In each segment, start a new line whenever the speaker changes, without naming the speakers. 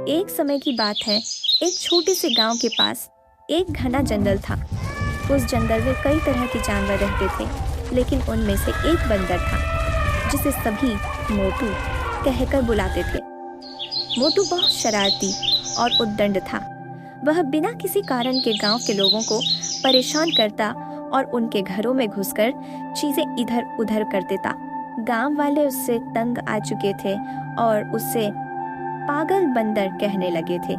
एक समय की बात है, एक छोटे से गांव के पास एक घना जंगल था। उस जंगल में कई तरह के जानवर रहते थे, लेकिन उनमें से एक बंदर था जिसे सभी मोटू कहकर बुलाते थे। मोटू बहुत शरारती और उद्दंड था। वह बिना किसी कारण के गांव के लोगों को परेशान करता और उनके घरों में घुसकर चीजें इधर उधर कर देता। गांव वाले उससे तंग आ चुके थे और उससे पागल बंदर कहने लगे थे।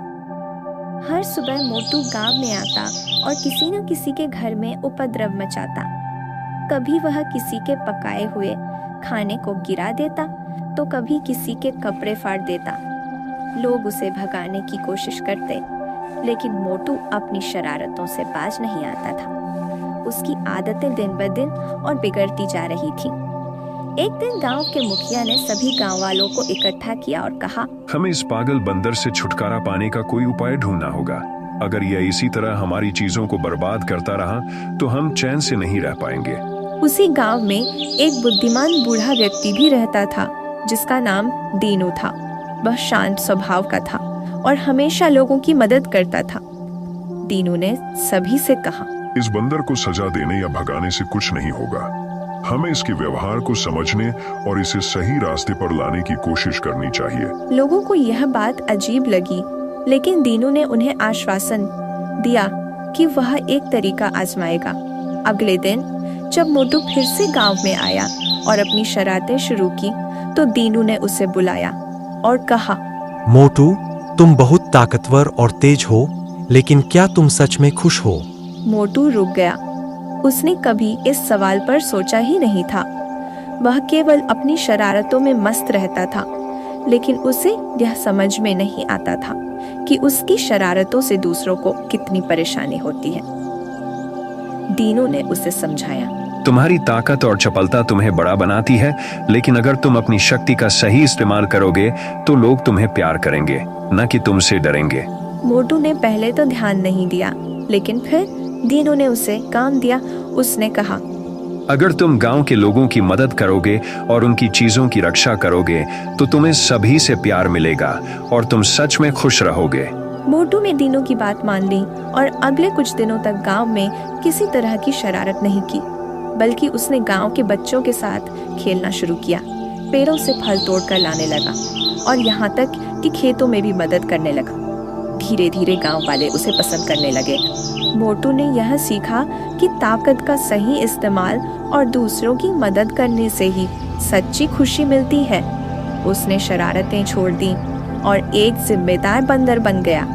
हर सुबह मोटू गांव में आता और किसी न किसी के घर में उपद्रव मचाता। कभी वह किसी के पकाए हुए खाने को गिरा देता तो कभी किसी के कपड़े फाड़ देता। लोग उसे भगाने की कोशिश करते, लेकिन मोटू अपनी शरारतों से बाज नहीं आता था। उसकी आदतें दिन ब दिन और बिगड़ती जा रही थी। एक दिन गांव के मुखिया ने सभी गांव वालों को इकट्ठा किया और कहा,
हमें इस पागल बंदर से छुटकारा पाने का कोई उपाय ढूंढना होगा। अगर यह इसी तरह हमारी चीजों को बर्बाद करता रहा तो हम चैन से नहीं रह पाएंगे।
उसी गांव में एक बुद्धिमान बूढ़ा व्यक्ति भी रहता था जिसका नाम दीनू था। वह शांत स्वभाव का था और हमेशा लोगों की मदद करता था। दीनू ने सभी से कहा,
इस बंदर को सजा देने या भगाने से कुछ नहीं होगा। हमें इसके व्यवहार को समझने और इसे सही रास्ते पर लाने की कोशिश करनी चाहिए।
लोगों को यह बात अजीब लगी, लेकिन दीनू ने उन्हें आश्वासन दिया कि वह एक तरीका आजमाएगा। अगले दिन जब मोटू फिर से गांव में आया और अपनी शरारतें शुरू की, तो दीनू ने उसे बुलाया और कहा,
मोटू, तुम बहुत ताकतवर और तेज हो, लेकिन क्या तुम सच में खुश हो?
मोटू रुक गया। उसने कभी इस सवाल पर सोचा ही नहीं था। वह केवल अपनी शरारतों में मस्त रहता था, लेकिन उसे यह समझ में नहीं आता था कि उसकी शरारतों से दूसरों को कितनी परेशानी होती है। दीनू ने उसे समझाया,
तुम्हारी ताकत और चपलता तुम्हें बड़ा बनाती है, लेकिन अगर तुम अपनी शक्ति का सही इस्तेमाल करोगे तो लोग तुम्हें प्यार करेंगे, न कि तुमसे डरेंगे।
मोटू ने पहले तो ध्यान नहीं दिया, लेकिन फिर दीनू ने उसे काम दिया। उसने कहा,
अगर तुम गांव के लोगों की मदद करोगे और उनकी चीजों की रक्षा करोगे तो तुम्हें सभी से प्यार मिलेगा और तुम सच में खुश रहोगे।
मोटू ने दीनू की बात मान ली और अगले कुछ दिनों तक गांव में किसी तरह की शरारत नहीं की, बल्कि उसने गांव के बच्चों के साथ खेलना शुरू किया, पेड़ों से फल तोड़कर लाने लगा और यहाँ तक कि खेतों में भी मदद करने लगा। धीरे धीरे गांव वाले उसे पसंद करने लगे। मोटू ने यह सीखा कि ताकत का सही इस्तेमाल और दूसरों की मदद करने से ही सच्ची खुशी मिलती है। उसने शरारतें छोड़ दी और एक जिम्मेदार बंदर बन गया।